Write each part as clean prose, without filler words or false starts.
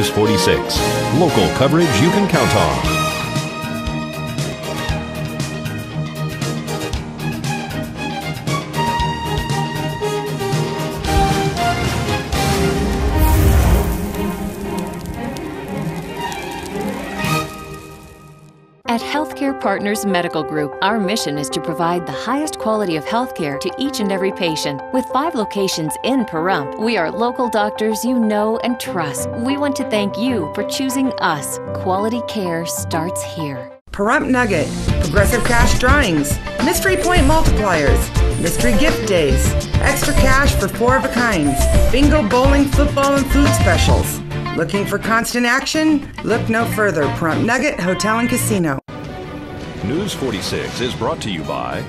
News 46, local coverage you can count on. At Healthcare Partners Medical Group, our mission is to provide the highest quality of healthcare to each and every patient. With 5 locations in Pahrump, we are local doctors you know and trust. We want to thank you for choosing us. Quality care starts here. Pahrump Nugget, Progressive Cash Drawings, Mystery Point Multipliers, Mystery Gift Days, Extra Cash for 4 of a kinds, Bingo, Bowling, Football, and Food Specials. Looking for constant action? Look no further. Pahrump Nugget Hotel and Casino. News 46 is brought to you by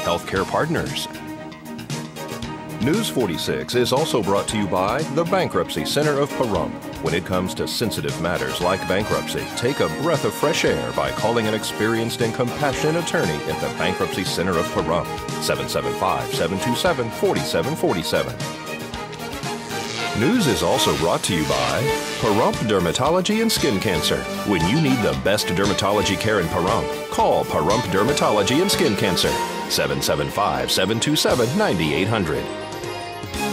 Healthcare Partners. News 46 is also brought to you by the Bankruptcy Center of Pahrump. When it comes to sensitive matters like bankruptcy, take a breath of fresh air by calling an experienced and compassionate attorney at the Bankruptcy Center of Pahrump. 775-727-4747. News is also brought to you by Pahrump Dermatology and Skin Cancer. When you need the best dermatology care in Pahrump, call Pahrump Dermatology and Skin Cancer. 775-727-9800.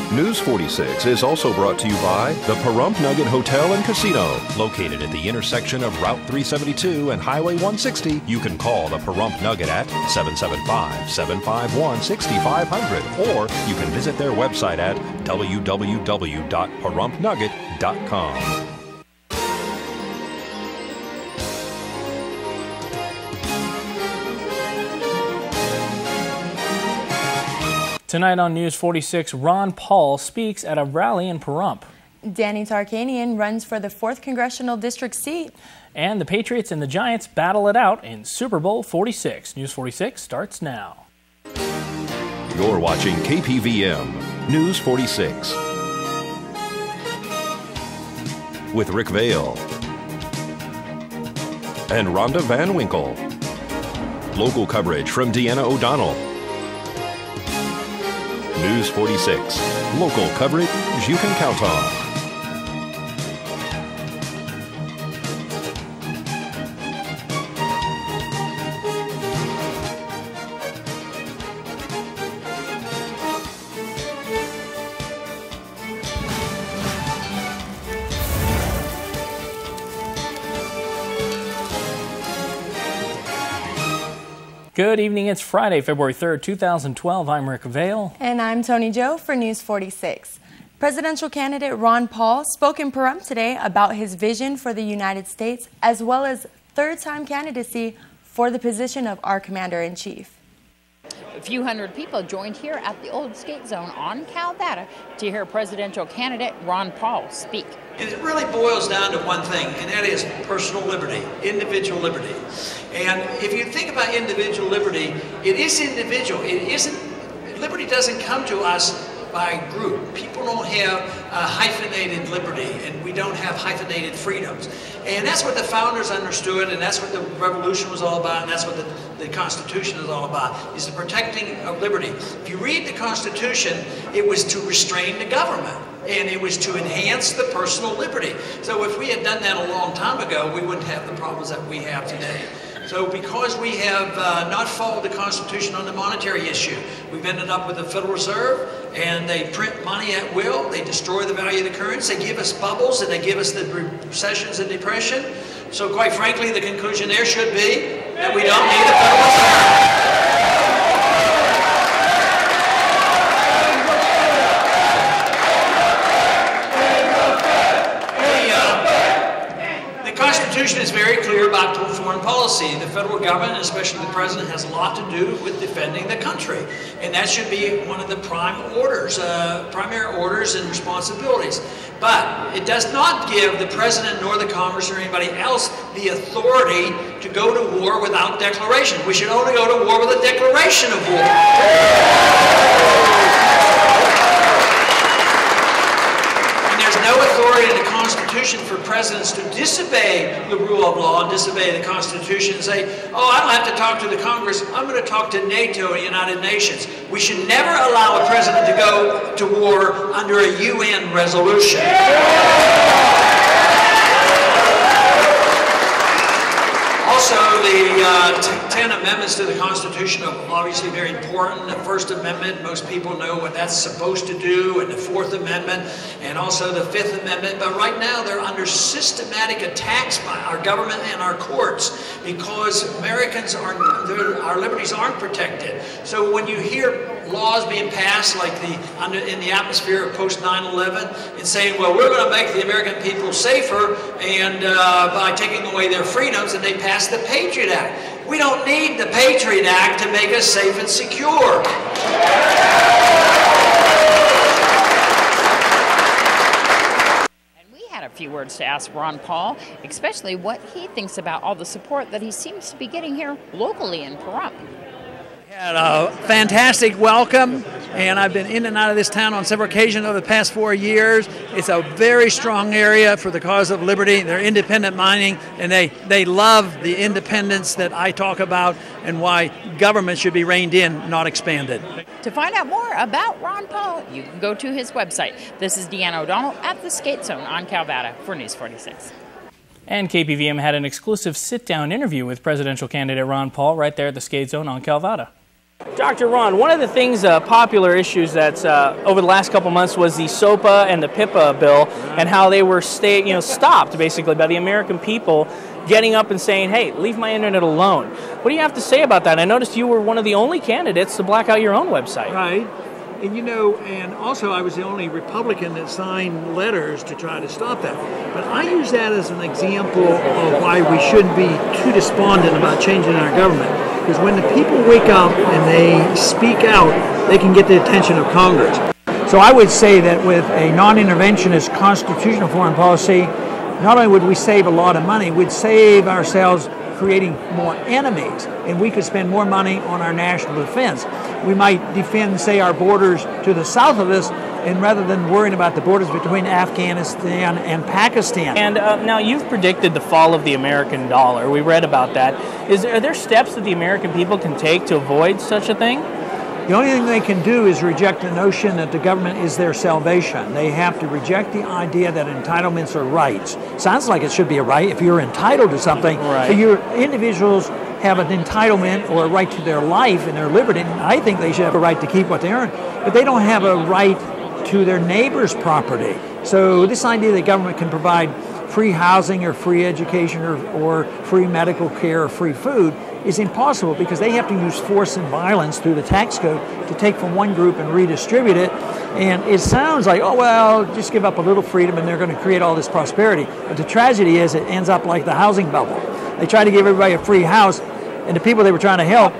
News 46 is also brought to you by the Pahrump Nugget Hotel and Casino. Located at the intersection of Route 372 and Highway 160, you can call the Pahrump Nugget at 775-751-6500, or you can visit their website at www.pahrumpnugget.com. Tonight on News 46, Ron Paul speaks at a rally in Pahrump. Danny Tarkanian runs for the 4th Congressional District seat. And the Patriots and the Giants battle it out in Super Bowl 46. News 46 starts now. You're watching KPVM News 46 with Rick Vale and Rhonda Van Winkle. Local coverage from Deanna O'Donnell. News 46, local coverage you can count on. Good evening. It's Friday, February 3rd, 2012. I'm Rick Vale. And I'm Tony Joe for News 46. Presidential candidate Ron Paul spoke in Pahrump today about his vision for the United States, as well as third-time candidacy for the position of our Commander-in-Chief. A few hundred people joined here at the old skate zone on Caldata to hear presidential candidate Ron Paul speak. And it really boils down to one thing, and that is personal liberty, individual liberty. And if you think about individual liberty, it is individual. Liberty doesn't come to us by group. People don't have a hyphenated liberty, and we don't have hyphenated freedoms. And that's what the founders understood, and that's what the revolution was all about, and that's what the Constitution is all about, is the protecting of liberty. If you read the Constitution, it was to restrain the government, and it was to enhance the personal liberty. So if we had done that a long time ago, we wouldn't have the problems that we have today. So because we have not followed the Constitution on the monetary issue, we've ended up with the Federal Reserve, and they print money at will, they destroy the value of the currency, they give us bubbles, and they give us the recessions and depression. So quite frankly, the conclusion there should be that we don't need the Federal Reserve. The Constitution is very clear about foreign policy. The federal government, especially the president, has a lot to do with defending the country. And that should be one of the primary orders and responsibilities. But it does not give the president nor the Congress or anybody else the authority to go to war without declaration. We should only go to war with a declaration of war. And there's no authority in the Constitution Constitution for presidents to disobey the rule of law and disobey the Constitution and say, oh, I don't have to talk to the Congress, I'm going to talk to NATO and the United Nations. We should never allow a president to go to war under a UN resolution. Also, the 10 amendments to the Constitution are obviously very important. The First Amendment, most people know what that's supposed to do, and the Fourth Amendment, and also the Fifth Amendment. But right now, they're under systematic attacks by our government and our courts because Americans our liberties aren't protected. So when you hear laws being passed like in the atmosphere of post 9/11 and saying, well, we're going to make the American people safer and by taking away their freedoms, and they pass the Patriot Act. We don't need the Patriot Act to make us safe and secure. And we had a few words to ask Ron Paul, especially what he thinks about all the support that he seems to be getting here locally in Pahrump. Had a fantastic welcome, and I've been in and out of this town on several occasions over the past 4 years. It's a very strong area for the cause of liberty. They're independent mining, and they love the independence that I talk about and why government should be reined in, not expanded. To find out more about Ron Paul, you can go to his website. This is Deanna O'Donnell at the Skate Zone on Calvada for News 46. And KPVM had an exclusive sit-down interview with presidential candidate Ron Paul right there at the Skate Zone on Calvada. Dr. Ron, one of the things, popular issues that's over the last couple months was the SOPA and the PIPA bill, and how they were stopped basically by the American people getting up and saying, hey, leave my internet alone. What do you have to say about that? I noticed you were one of the only candidates to black out your own website. Right. And and also I was the only Republican that signed letters to try to stop that. But I use that as an example of why we shouldn't be too despondent about changing our government. Because when the people wake up and they speak out, they can get the attention of Congress. So I would say that with a non-interventionist constitutional foreign policy, not only would we save a lot of money, we'd save ourselves creating more enemies, and we could spend more money on our national defense. We might defend, say, our borders to the south of us, and rather than worrying about the borders between Afghanistan and Pakistan. And now you've predicted the fall of the American dollar. We read about that. Are there steps that the American people can take to avoid such a thing? The only thing they can do is reject the notion that the government is their salvation. They have to reject the idea that entitlements are rights. Sounds like it should be a right if you're entitled to something. Right. But your individuals have an entitlement or a right to their life and their liberty. And I think they should have a right to keep what they earn, but they don't have a right to their neighbor's property. So this idea that government can provide free housing or free education or free medical care or free food is impossible, because they have to use force and violence through the tax code to take from one group and redistribute it. And it sounds like, oh, well, just give up a little freedom and they're going to create all this prosperity. But the tragedy is it ends up like the housing bubble. They try to give everybody a free house, and the people they were trying to help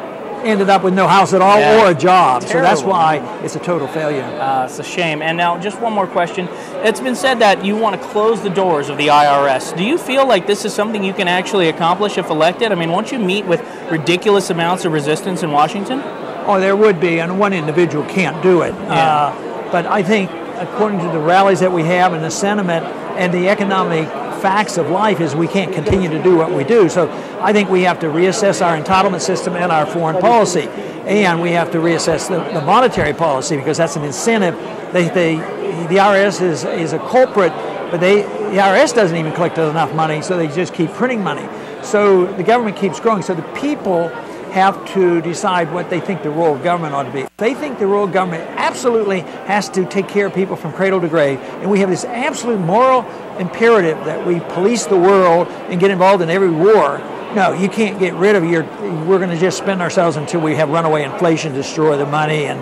ended up with no house at all or a job. Terrible. So that's why it's a total failure. It's a shame. And now just one more question. It's been said that you want to close the doors of the IRS. Do you feel like this is something you can actually accomplish if elected? I mean, won't you meet with ridiculous amounts of resistance in Washington? Oh, there would be, and one individual can't do it. Yeah. But I think according to the rallies that we have and the sentiment and the economic facts of life is we can't continue to do what we do. So I think we have to reassess our entitlement system and our foreign policy. And we have to reassess the monetary policy, because that's an incentive. The IRS is a culprit, but the IRS doesn't even collect enough money, so they just keep printing money. So the government keeps growing. So the people have to decide what they think the role of government ought to be. They think the role of government absolutely has to take care of people from cradle to grave, and we have this absolute moral imperative that we police the world and get involved in every war. No, you can't get rid of we're going to just spend ourselves until we have runaway inflation, destroy the money, and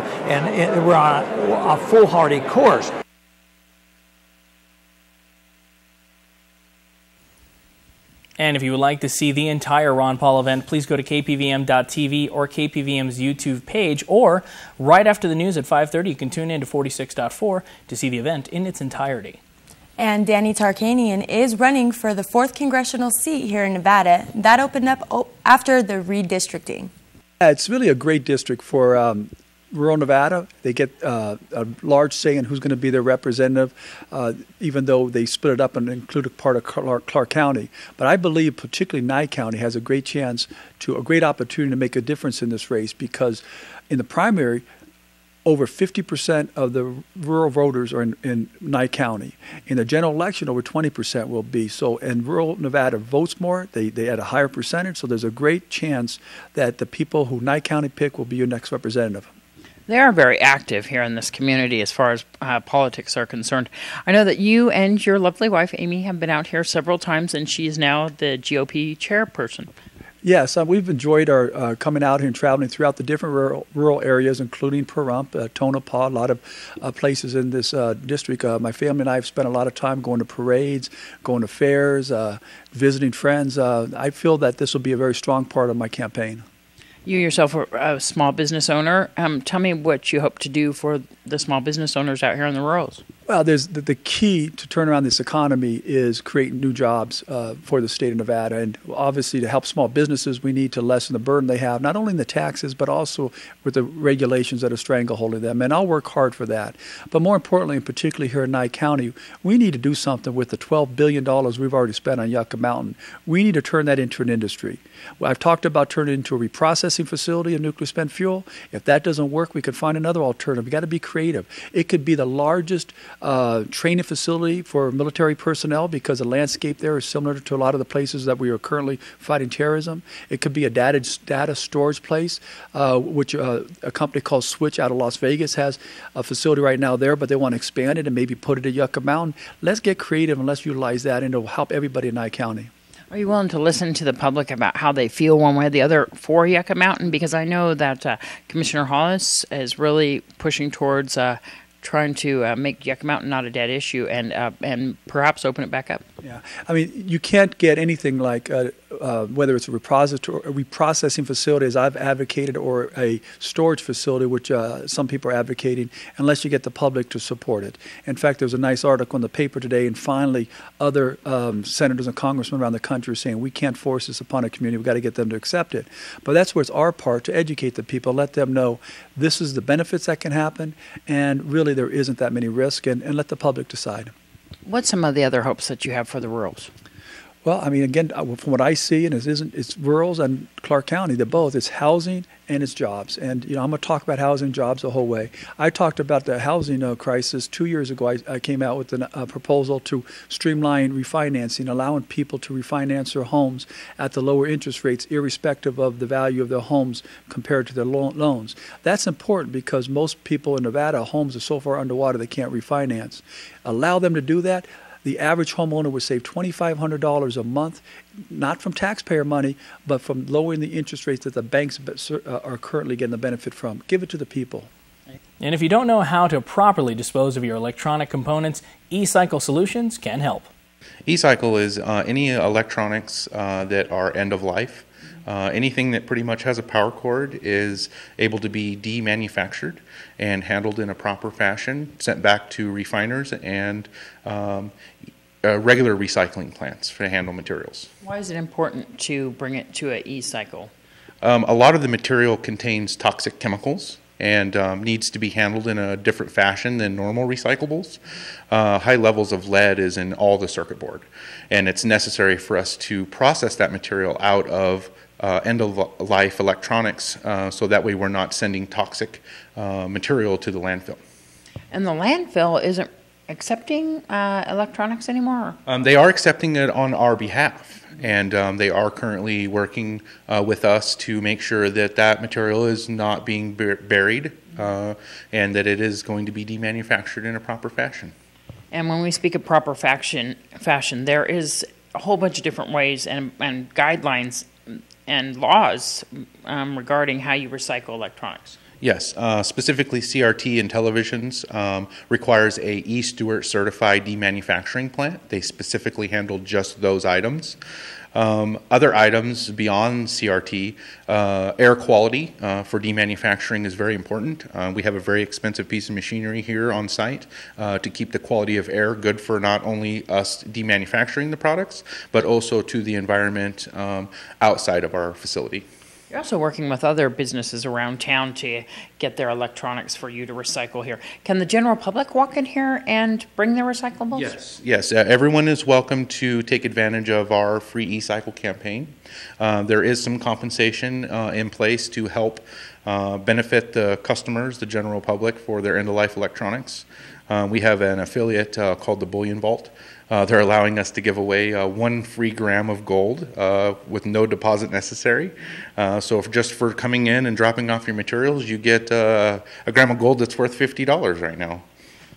we're on a foolhardy course. And if you would like to see the entire Ron Paul event, please go to KPVM.TV or KPVM's YouTube page, or right after the news at 5:30, you can tune in to 46.4 to see the event in its entirety. And Danny Tarkanian is running for the 4th congressional seat here in Nevada. That opened up after the redistricting. It's really a great district for rural Nevada. They get a large say in who's going to be their representative, even though they split it up and include a part of Clark County. But I believe particularly Nye County has a great opportunity to make a difference in this race, because in the primary, over 50% of the rural voters are in Nye County. In the general election, over 20% will be. So, and rural Nevada votes more. They had a higher percentage. So there's a great chance that the people who Nye County pick will be your next representative. They are very active here in this community as far as politics are concerned. I know that you and your lovely wife, Amy, have been out here several times, and she is now the GOP chairperson. Yes, we've enjoyed our coming out here and traveling throughout the different rural areas, including Pahrump, Tonopah, a lot of places in this district. My family and I have spent a lot of time going to parades, going to fairs, visiting friends. I feel that this will be a very strong part of my campaign. You yourself are a small business owner. Tell me what you hope to do for the small business owners out here in the rurals. Well, there's the key to turn around this economy is creating new jobs for the state of Nevada. And obviously to help small businesses, we need to lessen the burden they have, not only in the taxes, but also with the regulations that are strangleholding them. And I'll work hard for that. But more importantly, and particularly here in Nye County, we need to do something with the $12 billion we've already spent on Yucca Mountain. We need to turn that into an industry. Well, I've talked about turning it into a reprocessing facility of nuclear spent fuel. If that doesn't work, we could find another alternative. We've got to be creative. It could be the largest training facility for military personnel, because the landscape there is similar to a lot of the places that we are currently fighting terrorism. It could be a data storage place, which a company called Switch out of Las Vegas has a facility right now there, but they want to expand it and maybe put it at Yucca Mountain. Let's get creative and let's utilize that, and it'll help everybody in Nye County. Are you willing to listen to the public about how they feel one way or the other for Yucca Mountain? Because I know that Commissioner Hollis is really pushing towards trying to make Yucca Mountain not a dead issue and perhaps open it back up. Yeah, I mean, you can't get anything like whether it's a reprocessing facility, as I've advocated, or a storage facility, which some people are advocating, unless you get the public to support it. In fact, there was a nice article in the paper today, and finally other senators and congressmen around the country are saying we can't force this upon a community. We've got to get them to accept it. But that's where it's our part to educate the people, let them know this is the benefits that can happen, and really there isn't that many risks, and let the public decide. What's some of the other hopes that you have for the rurals? Well, I mean, again, from what I see, and it's rurals and Clark County, they're both. It's housing and it's jobs. And, I'm going to talk about housing and jobs the whole way. I talked about the housing crisis 2 years ago. I came out with a proposal to streamline refinancing, allowing people to refinance their homes at the lower interest rates, irrespective of the value of their homes compared to their loans. That's important because most people in Nevada, homes are so far underwater they can't refinance. Allow them to do that. The average homeowner would save $2,500 a month, not from taxpayer money, but from lowering the interest rates that the banks are currently getting the benefit from. Give it to the people. And if you don't know how to properly dispose of your electronic components, eCycle Solutions can help. eCycle is any electronics that are end of life. Anything that pretty much has a power cord is able to be demanufactured and handled in a proper fashion, sent back to refiners and regular recycling plants to handle materials. Why is it important to bring it to an e-cycle? A lot of the material contains toxic chemicals and needs to be handled in a different fashion than normal recyclables. High levels of lead is in all the circuit board, and it's necessary for us to process that material out of end-of-life electronics so that way we're not sending toxic material to the landfill. And the landfill isn't accepting electronics anymore? They are accepting it on our behalf, and they are currently working with us to make sure that that material is not being buried and that it is going to be demanufactured in a proper fashion. And when we speak of proper fashion, there is a whole bunch of different ways and guidelines and laws regarding how you recycle electronics. Yes, specifically CRT in televisions requires a E-Stewart certified demanufacturing plant. They specifically handle just those items. Other items beyond CRT, air quality for demanufacturing is very important. We have a very expensive piece of machinery here on site to keep the quality of air good for not only us demanufacturing the products, but also to the environment outside of our facility. You're also working with other businesses around town to get their electronics for you to recycle here. Can the general public walk in here and bring their recyclables? Yes. Everyone is welcome to take advantage of our free e-cycle campaign. There is some compensation in place to help benefit the customers, the general public, for their end-of-life electronics. We have an affiliate called the Bullion Vault. They're allowing us to give away 1 free gram of gold with no deposit necessary. So just for coming in and dropping off your materials, you get a gram of gold that's worth $50 right now.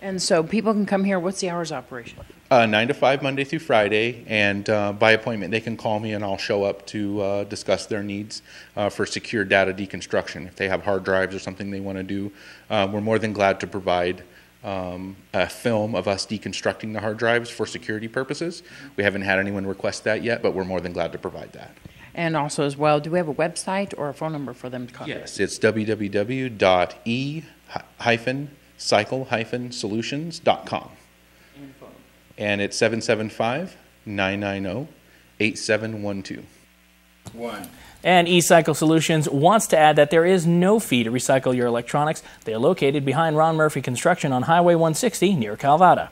And so people can come here. What's the hours of operation? 9 to 5, Monday through Friday, and by appointment they can call me and I'll show up to discuss their needs for secure data deconstruction. If they have hard drives or something they want to do, we're more than glad to provide a film of us deconstructing the hard drives for security purposes. We haven't had anyone request that yet, but we're more than glad to provide that. And also as well, do we have a website or a phone number for them to contact? Yes, it's www.e-cycle-solutions.com. And it's 775-990-8712. And eCycle Solutions wants to add that there is no fee to recycle your electronics. They are located behind Ron Murphy Construction on Highway 160 near Calvada.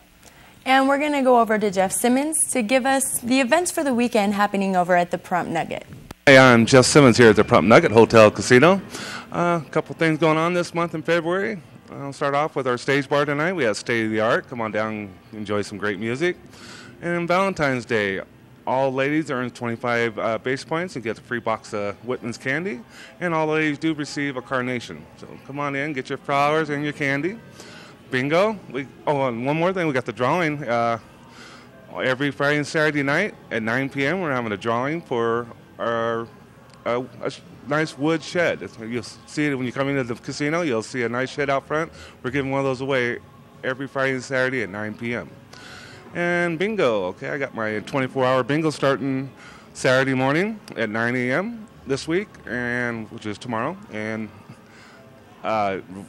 And we're going to go over to Jeff Simmons to give us the events for the weekend happening over at the Prump Nugget. Hey, I'm Jeff Simmons here at the Prump Nugget Hotel Casino. A couple things going on this month in February. I'll start off with our stage bar tonight. We have State of the Art. Come on down and enjoy some great music. And Valentine's Day, all ladies earn 25 base points and get a free box of Whitman's candy. And all ladies do receive a carnation. So come on in, get your flowers and your candy. Bingo. And one more thing, we got the drawing. Every Friday and Saturday night at 9 p.m. we're having a drawing for our a nice wood shed. You'll see it when you come into the casino. You'll see a nice shed out front. We're giving one of those away every Friday and Saturday at 9 p.m. And bingo. Okay, I got my 24-hour bingo starting Saturday morning at 9 a.m. this week, and which is tomorrow, and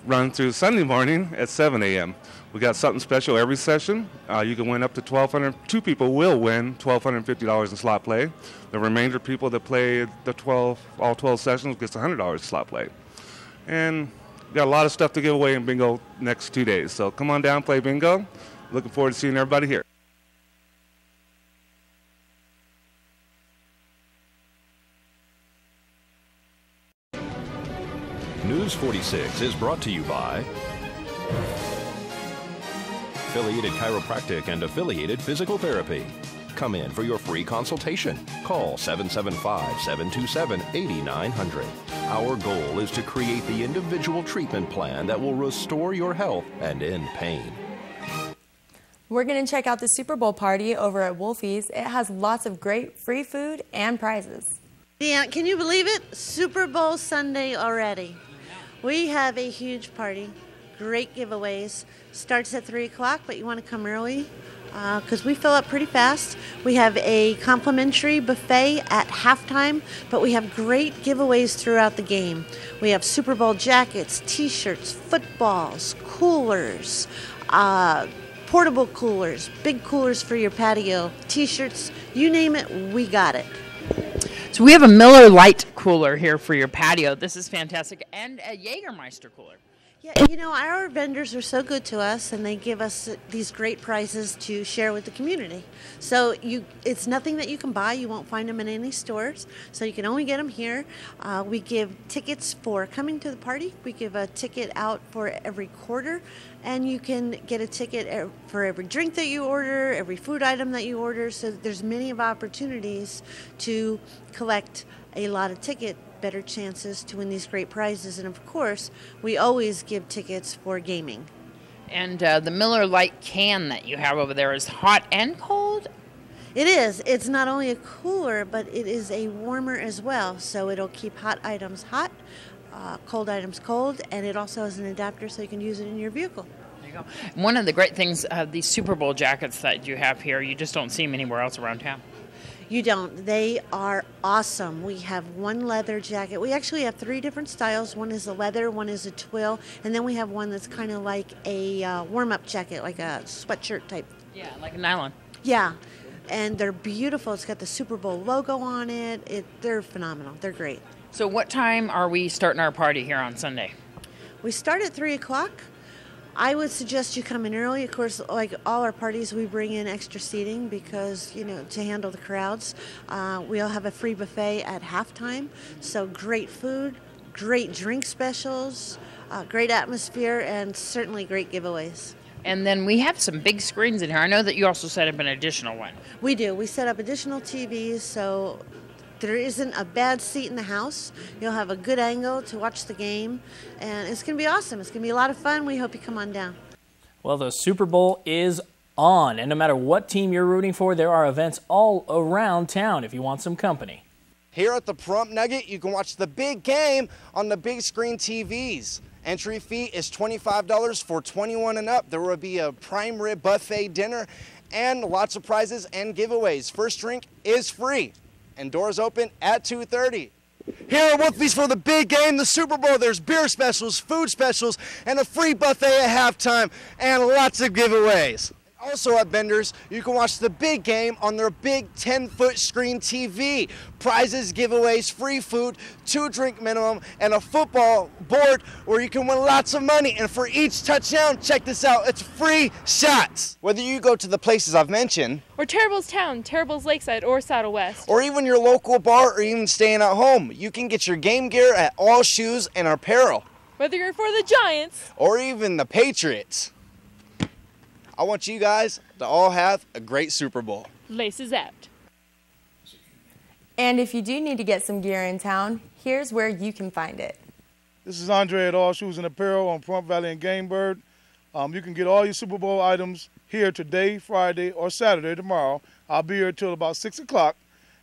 run through Sunday morning at 7 a.m. We got something special every session. You can win up to $1,200. 2 people will win $1,250 in slot play. The remainder people that play all 12 sessions gets $100 in slot play. And we got a lot of stuff to give away in bingo next 2 days. So come on down, play bingo. Looking forward to seeing everybody here. News 46 is brought to you by Affiliated Chiropractic and Affiliated Physical Therapy. Come in for your free consultation. Call 775-727-8900. Our goal is to create the individual treatment plan that will restore your health and end pain. We're going to check out the Super Bowl party over at Wolfie's. It has lots of great free food and prizes. Yeah, can you believe it? Super Bowl Sunday already. We have a huge party, great giveaways. Starts at 3 o'clock, but you want to come early because we fill up pretty fast. We have a complimentary buffet at halftime, but we have great giveaways throughout the game. We have Super Bowl jackets, T-shirts, footballs, coolers, portable coolers, big coolers for your patio, T-shirts, you name it, we got it. So we have a Miller Lite cooler here for your patio. This is fantastic. And a Jägermeister cooler. Yeah, you know, our vendors are so good to us, and they give us these great prizes to share with the community. So it's nothing that you can buy. You won't find them in any stores, so you can only get them here. We give tickets for coming to the party. We give a ticket out for every quarter, and you can get a ticket for every drink that you order, every food item that you order. So there's many of opportunities to collect a lot of tickets. Better chances to win these great prizes, and of course we always give tickets for gaming. And the Miller Lite can that you have over there is hot and cold? It is. It's not only a cooler, but it is a warmer as well, so it'll keep hot items hot, cold items cold, and it also has an adapter so you can use it in your vehicle. There you go. One of the great things, these Super Bowl jackets that you have here, you just don't see them anywhere else around town. You don't. They are awesome. We have one leather jacket. We actually have 3 different styles. One is a leather, one is a twill, and then we have one that's kind of like a warm-up jacket, like a sweatshirt type. Yeah, like a nylon. Yeah, and they're beautiful. It's got the Super Bowl logo on it. They're phenomenal. They're great. So what time are we starting our party here on Sunday? We start at 3 o'clock. I would suggest you come in early. Of course, like all our parties, we bring in extra seating because, to handle the crowds. We'll have a free buffet at halftime. So great food, great drink specials, great atmosphere, and certainly great giveaways. And then we have some big screens in here. I know that you also set up an additional one. We do. We set up additional TVs, so there isn't a bad seat in the house. You'll have a good angle to watch the game, and it's going to be awesome. It's going to be a lot of fun. We hope you come on down. Well, the Super Bowl is on, and no matter what team you're rooting for, there are events all around town if you want some company. Here at the Pahrump Nugget, you can watch the big game on the big screen TVs. Entry fee is $25 for 21 and up. There will be a prime rib buffet dinner and lots of prizes and giveaways. First drink is free, and doors open at 2:30. Here at Wolfie's for the big game, the Super Bowl. There's beer specials, food specials, and a free buffet at halftime, and lots of giveaways. Also at Bender's, you can watch the big game on their big 10-foot screen TV. Prizes, giveaways, free food, 2-drink minimum, and a football board where you can win lots of money. And for each touchdown, check this out, it's free shots. Whether you go to the places I've mentioned, or Terrible's Town, Terrible's Lakeside, or Saddle West, or even your local bar, or even staying at home, you can get your game gear at All Shoes and Apparel. Whether you're for the Giants, or even the Patriots. I want you guys to all have a great Super Bowl. Laces out. And if you do need to get some gear in town, here's where you can find it. This is Andre at All Shoes and Apparel on Pahrump Valley and Gamebird. You can get all your Super Bowl items here today, Friday, or Saturday, tomorrow. I'll be here till about 6 o'clock.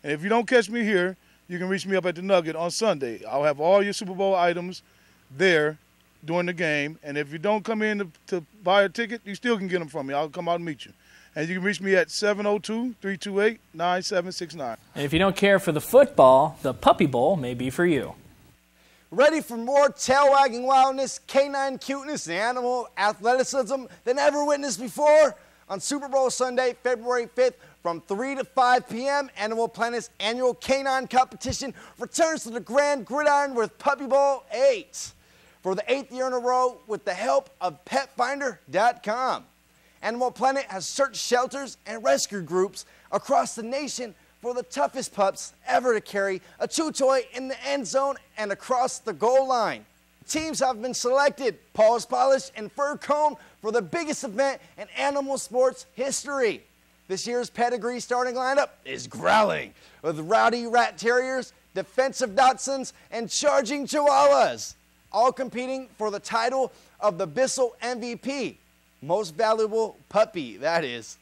And if you don't catch me here, you can reach me up at the Nugget on Sunday. I'll have all your Super Bowl items there during the game, and if you don't come in to buy a ticket, you still can get them from me. I'll come out and meet you. And you can reach me at 702-328-9769. And if you don't care for the football, the Puppy Bowl may be for you. Ready for more tail-wagging wildness, canine cuteness, and animal athleticism than ever witnessed before? On Super Bowl Sunday, February 5th, from 3 to 5 p.m., Animal Planet's annual canine competition returns to the Grand Gridiron with Puppy Bowl 8. For the 8th year in a row with the help of PetFinder.com. Animal Planet has searched shelters and rescue groups across the nation for the toughest pups ever to carry a chew toy in the end zone and across the goal line. Teams have been selected, Paws Polish and Fur Cone, for the biggest event in animal sports history. This year's pedigree starting lineup is growling, with rowdy rat terriers, defensive dachshunds, and charging chihuahuas, all competing for the title of the Bissell MVP, most valuable puppy, that is.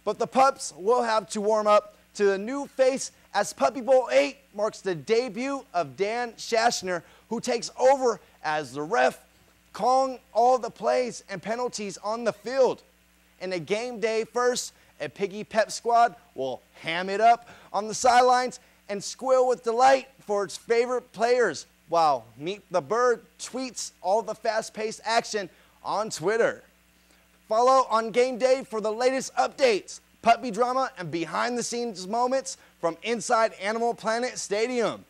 But the pups will have to warm up to the new face as Puppy Bowl 8 marks the debut of Dan Schachner, who takes over as the ref, calling all the plays and penalties on the field. In a game day first, a Piggy Pep squad will ham it up on the sidelines and squeal with delight for its favorite players, while Meet the Bird tweets all the fast-paced action on Twitter. Follow on game day for the latest updates, puppy drama, and behind-the-scenes moments from inside Animal Planet Stadium.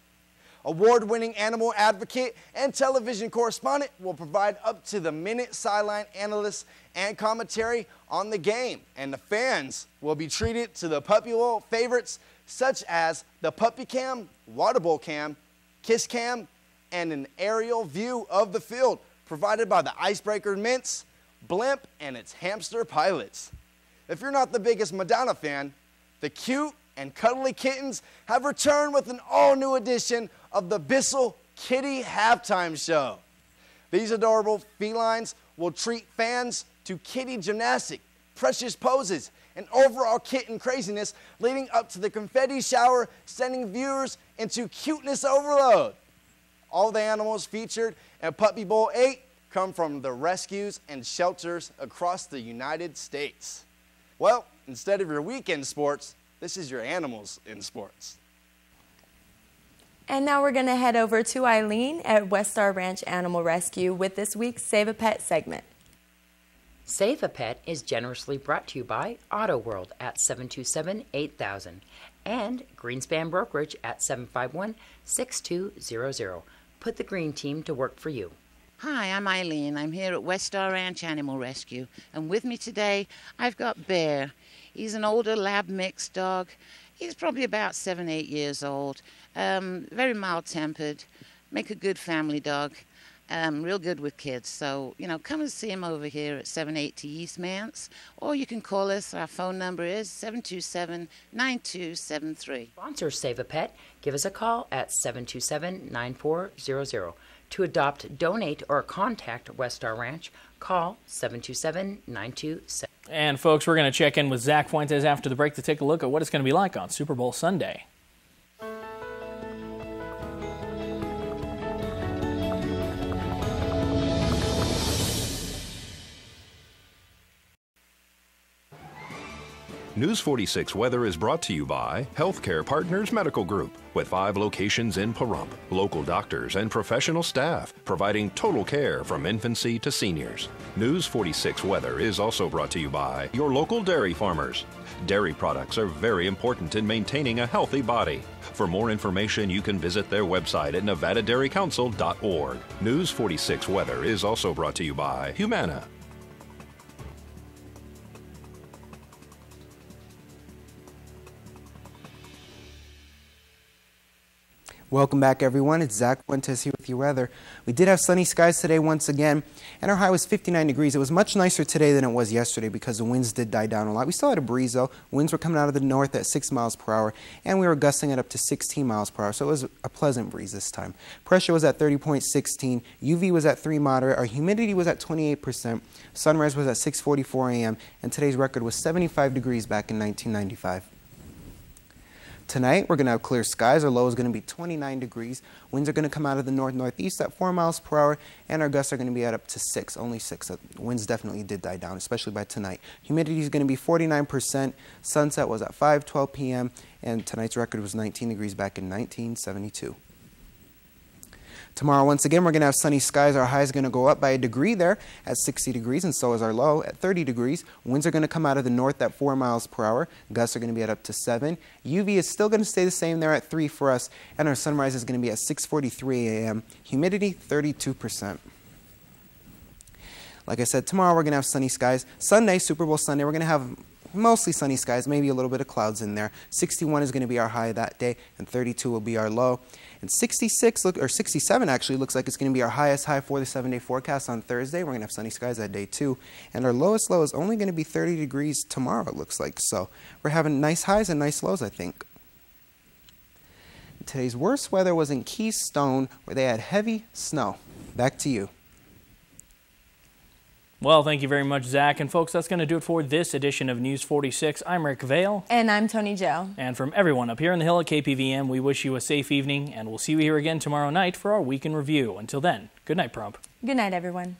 Award-winning animal advocate and television correspondent will provide up-to-the-minute sideline analysts and commentary on the game, and the fans will be treated to the Puppy Bowl favorites such as the Puppy Cam, Water Bowl Cam, Kiss Cam, and an aerial view of the field provided by the Icebreaker Mints, Blimp, and its hamster pilots. If you're not the biggest Madonna fan, the cute and cuddly kittens have returned with an all-new edition of the Bissell Kitty Halftime Show. These adorable felines will treat fans to kitty gymnastic, precious poses, and overall kitten craziness leading up to the confetti shower, sending viewers into cuteness overload. All the animals featured in Puppy Bowl 8 come from the rescues and shelters across the United States. Well, instead of your weekend sports, this is your animals in sports. And now we're going to head over to Eileen at West Star Ranch Animal Rescue with this week's Save a Pet segment. Save a Pet is generously brought to you by Auto World at 727-8000 and Greenspan Brokerage at 751-6200. Put the Green Team to work for you. Hi, I'm Eileen. I'm here at West Star Ranch Animal Rescue, and with me today I've got Bear. He's an older lab mixed dog. He's probably about 7-8 years old. Very mild-tempered, make a good family dog. Real good with kids. So, come and see him over here at 780 East Mance, or you can call us. Our phone number is 727-9273. Sponsors Save a Pet. Give us a call at 727-9400. To adopt, donate, or contact West Star Ranch, call 727-927. And folks, we're going to check in with Zach Fuentes after the break to take a look at what it's going to be like on Super Bowl Sunday. News 46 Weather is brought to you by Healthcare Partners Medical Group, with 5 locations in Pahrump. Local doctors and professional staff providing total care from infancy to seniors. News 46 Weather is also brought to you by your local dairy farmers. Dairy products are very important in maintaining a healthy body. For more information, you can visit their website at nevadadairycouncil.org. News 46 Weather is also brought to you by Humana. Welcome back, everyone. It's Zach Fuentes here with your weather. We did have sunny skies today once again, and our high was 59 degrees. It was much nicer today than it was yesterday because the winds did die down a lot. We still had a breeze, though. Winds were coming out of the north at 6 miles per hour, and we were gusting it up to 16 miles per hour, so it was a pleasant breeze this time. Pressure was at 30.16. UV was at 3 moderate. Our humidity was at 28%. Sunrise was at 6:44 a.m., and today's record was 75 degrees back in 1995. Tonight, we're going to have clear skies. Our low is going to be 29 degrees. Winds are going to come out of the north-northeast at 4 miles per hour, and our gusts are going to be at up to 6, only 6. The winds definitely did die down, especially by tonight. Humidity is going to be 49%. Sunset was at 5:12 p.m., and tonight's record was 19 degrees back in 1972. Tomorrow, once again, we're going to have sunny skies. Our high is going to go up by a degree there at 60 degrees, and so is our low at 30 degrees. Winds are going to come out of the north at 4 miles per hour. Gusts are going to be at up to 7. UV is still going to stay the same there at 3 for us, and our sunrise is going to be at 6:43 a.m. Humidity, 32%. Like I said, tomorrow we're going to have sunny skies. Sunday, Super Bowl Sunday, we're going to have mostly sunny skies, maybe a little bit of clouds in there. 61 is going to be our high that day, and 32 will be our low. And 67 actually looks like it's going to be our highest high for the 7-day forecast on Thursday. We're going to have sunny skies that day too. And our lowest low is only going to be 30 degrees tomorrow, it looks like. So we're having nice highs and nice lows, I think. Today's worst weather was in Keystone, where they had heavy snow. Back to you. Well, thank you very much, Zach. And folks, that's going to do it for this edition of News 46. I'm Rick Vale. And I'm Tony Joe. And from everyone up here on the Hill at KPVM, we wish you a safe evening, and we'll see you here again tomorrow night for our Week in Review. Until then, good night, Pahrump. Good night, everyone.